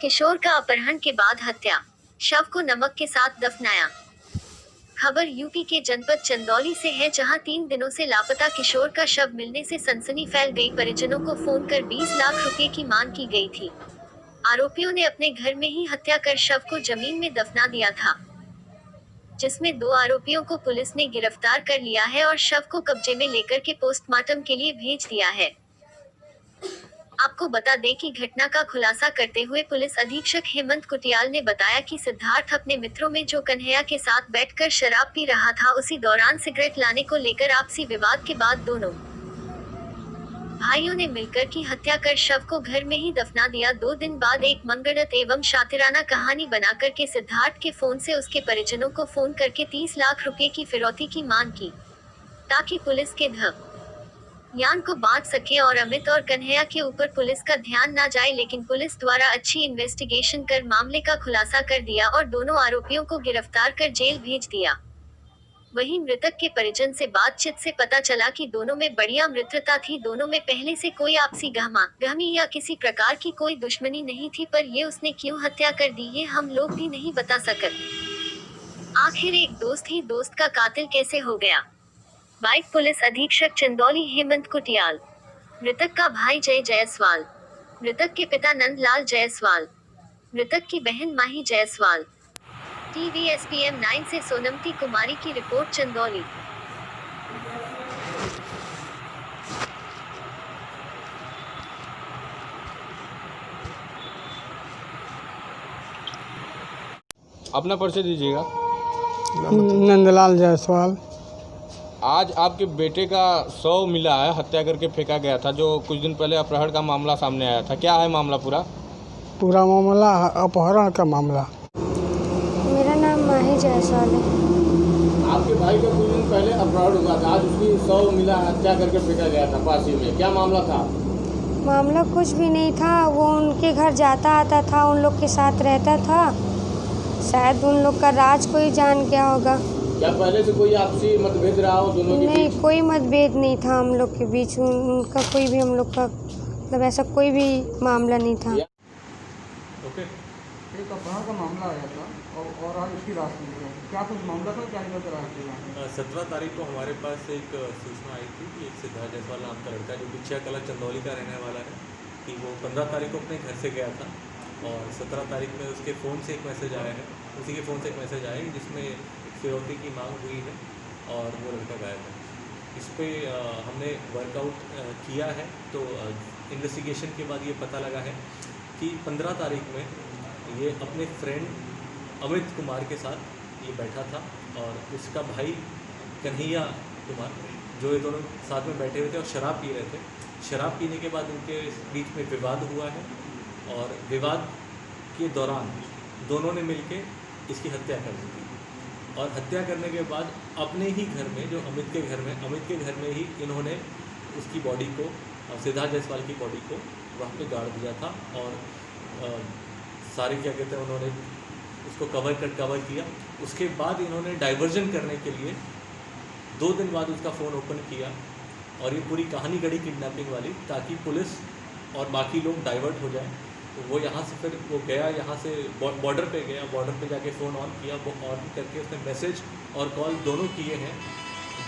किशोर का अपहरण के बाद हत्या, शव को नमक के साथ दफनाया। खबर यूपी के जनपद चंदौली से है, जहां 3 दिनों से लापता किशोर का शव मिलने से सनसनी फैल गई। परिजनों को फोन कर 20 लाख रुपए की मांग की गई थी। आरोपियों ने अपने घर में ही हत्या कर शव को जमीन में दफना दिया था, जिसमें 2 आरोपियों को पुलिस ने गिरफ्तार कर लिया है और शव को कब्जे में लेकर के पोस्टमार्टम के लिए भेज दिया है। आपको बता दें कि घटना का खुलासा करते हुए पुलिस अधीक्षक हेमंत कुटियाल ने बताया कि सिद्धार्थ अपने मित्रों में जो कन्हैया के साथ बैठकर शराब पी रहा था, उसी दौरान सिगरेट लाने को लेकर आपसी विवाद के बाद दोनों भाइयों ने मिलकर की हत्या कर शव को घर में ही दफना दिया। 2 दिन बाद एक मनगढ़ंत एवं शातिराना कहानी बनाकर के सिद्धार्थ के फोन से उसके परिजनों को फोन करके 30 लाख रुपए की फिरौती की मांग की, ताकि पुलिस के ध्यान को बांट सके और अमित और कन्हैया के ऊपर पुलिस का ध्यान ना जाए। लेकिन पुलिस द्वारा अच्छी इन्वेस्टिगेशन कर मामले का खुलासा कर दिया और दोनों आरोपियों को गिरफ्तार कर जेल भेज दिया। वहीं मृतक के परिजन से बातचीत से पता चला कि दोनों में बढ़िया मित्रता थी। दोनों में पहले से कोई आपसी गहमी या किसी प्रकार की कोई दुश्मनी नहीं थी, पर ये उसने क्यों हत्या कर दी, ये हम लोग भी नहीं बता सकते। आखिर एक दोस्त ही दोस्त का कातिल कैसे हो गया। बाइट पुलिस अधीक्षक चंदौली हेमंत कुटियाल। मृतक का भाई जय जायसवाल, मृतक के पिता नंदलाल जायसवाल, मृतक की बहन माही जायसवाल। TVSPM 9 से सोनमती कुमारी की रिपोर्ट, चंदौली। अपना परिचय दीजिएगा। नंदलाल जायसवाल। आज आपके बेटे का शव मिला है, हत्या करके फेंका गया था, जो कुछ दिन पहले अपहरण का मामला सामने आया था। क्या है मामला? पूरा मामला अपहरण का मामला। मेरा नाम माही जायसवाल है। आपके भाई का कुछ दिन पहले अपहरण हुआ था, आज उसकी शव मिला, हत्या करके फेंका गया था पासी में। क्या मामला था? मामला कुछ भी नहीं था, वो उनके घर जाता आता था, उन लोग के साथ रहता था। शायद उन लोग का राज कोई जान गया होगा। क्या पहले से कोई आपसी मतभेद रहा हो दोनों के बीच? नहीं, कोई मतभेद नहीं था हम लोग के बीच। उनका कोई भी, हम लोग का मतलब ऐसा कोई भी मामला नहीं था। ओके। एक अपहरण का मामला आया था और आज उसकी रात मिली है। क्या कुछ मामला था, क्या निकल कर आया? 17 तारीख को हमारे पास एक सूचना आई थी कि एक सिद्धार्थ जायसवाल नाम का लड़का, जो कि कला चंदौली का रहने वाला है, कि वो 15 तारीख को अपने घर से गया था और 17 तारीख में उसके फ़ोन से एक मैसेज आया है, उसी के फ़ोन से एक मैसेज आया है जिसमें फिरौती की मांग हुई है और वो लड़का गायब है। इस पर हमने वर्कआउट किया है, तो इन्वेस्टिगेशन के बाद ये पता लगा है कि 15 तारीख में ये अपने फ्रेंड अमित कुमार के साथ ये बैठा था और उसका भाई कन्हैया कुमार, जो ये दोनों साथ में बैठे हुए थे और शराब पी रहे थे। शराब पीने के बाद उनके बीच में विवाद हुआ है और विवाद के दौरान दोनों ने मिलके इसकी हत्या कर दी थी। और हत्या करने के बाद अपने ही घर में, जो अमित के घर में ही इन्होंने उसकी बॉडी को, सिद्धार्थ जायसवाल की बॉडी को वहाँ पे गाड़ दिया था और सारे क्या कहते हैं, उन्होंने उसको कवर किया। उसके बाद इन्होंने डाइवर्जन करने के लिए 2 दिन बाद उसका फ़ोन ओपन किया और ये पूरी कहानी गढ़ी किडनैपिंग वाली, ताकि पुलिस और बाकी लोग डाइवर्ट हो जाए। तो वो यहाँ से फिर वो गया, यहाँ से बॉर्डर पे गया, बॉर्डर पे जाके फ़ोन ऑन किया। वो ऑन करके उसने मैसेज और कॉल दोनों किए हैं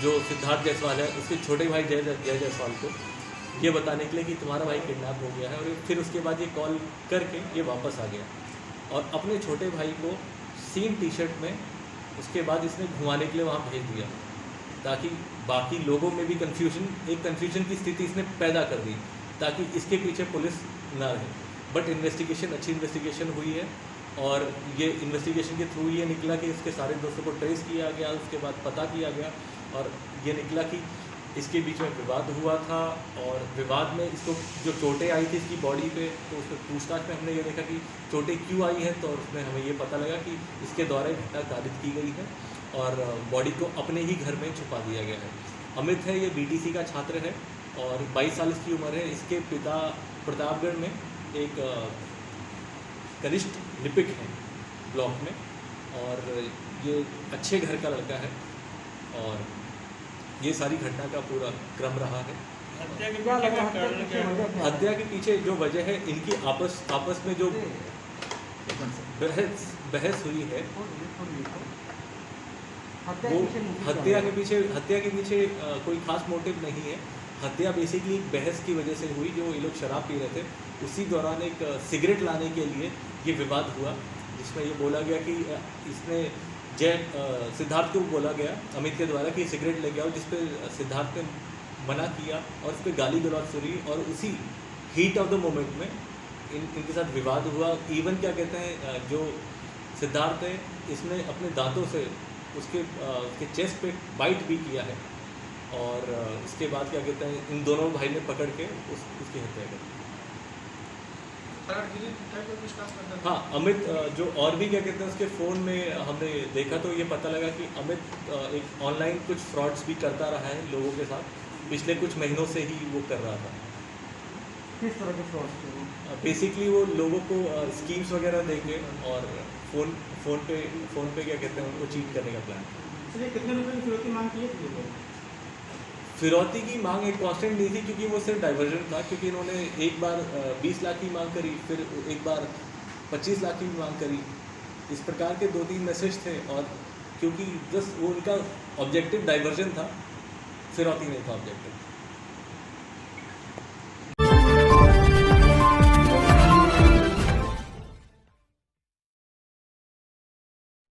जो सिद्धार्थ जायसवाल है उसके छोटे भाई जय जायसवाल को, ये बताने के लिए कि तुम्हारा भाई किडनैप हो गया है। और फिर उसके बाद ये कॉल करके ये वापस आ गया और अपने छोटे भाई को सेम टी-शर्ट में उसके बाद इसने घुमाने के लिए वहाँ भेज दिया, ताकि बाकी लोगों में भी कन्फ्यूजन की स्थिति इसने पैदा कर दी, ताकि इसके पीछे पुलिस ना रहे। बट अच्छी इन्वेस्टिगेशन हुई है और ये इन्वेस्टिगेशन के थ्रू ये निकला कि इसके सारे दोस्तों को ट्रेस किया गया, उसके बाद पता किया गया और ये निकला कि इसके बीच में विवाद हुआ था और विवाद में इसको जो चोटें आई थी इसकी बॉडी पे, तो उसमें पूछताछ में हमने ये देखा कि चोटें क्यों आई हैं, तो उसमें हमें ये पता लगा कि इसके द्वारा घटना कारित की गई है और बॉडी को अपने ही घर में छुपा दिया गया है। अमित है, ये BTC का छात्र है और 22 साल इसकी उम्र है। इसके पिता प्रतापगढ़ में एक कनिष्ठ लिपिक हैं ब्लॉक में और ये अच्छे घर का लड़का है और ये सारी घटना का पूरा क्रम रहा है। हत्या के पीछे जो वजह है, इनकी आपस में जो बहस हुई है। हत्या वो के पीछे motive क्या है? हत्या के पीछे कोई खास मोटिव नहीं है। हत्या बेसिकली एक बहस की वजह से हुई। जो ये लोग शराब पी रहे थे, उसी दौरान एक सिगरेट लाने के लिए ये विवाद हुआ, जिसमें ये बोला गया कि इसने सिद्धार्थ को बोला गया अमित के द्वारा कि सिगरेट लेके आओ, जिस पे सिद्धार्थ ने मना किया और उस पर गाली गलौज सुनी, और उसी हीट ऑफ द मोमेंट में इनके साथ विवाद हुआ। इवन क्या कहते हैं, जो सिद्धार्थ है इसने अपने दांतों से उसके चेस्ट पे बाइट भी किया है, और इसके बाद क्या कहते हैं, इन दोनों भाई ने पकड़ के उसकी हत्या कर दी। हाँ, अमित जो और भी क्या कहते हैं उसके फ़ोन में हमने देखा तो ये पता लगा कि अमित एक ऑनलाइन कुछ फ्रॉड्स भी करता रहा है लोगों के साथ, पिछले कुछ महीनों से ही वो कर रहा था। किस तरह के फ्रॉड थे वो? बेसिकली वो लोगों को स्कीम्स वगैरह देके और फ़ोन पे क्या कहते हैं उनको चीट करने का प्लान। चलिए, कितने रुपए की फिरौती मांग की है? फिरौती की मांग एक कांस्टेंट नहीं थी, क्योंकि वो सिर्फ डाइवर्जन था। क्योंकि इन्होंने एक बार 20 लाख की मांग करी, फिर एक बार 25 लाख की मांग करी। इस प्रकार के 2-3 मैसेज थे, और क्योंकि जस्ट वो उनका ऑब्जेक्टिव डाइवर्जन था, फिरौती नहीं था ऑब्जेक्टिव।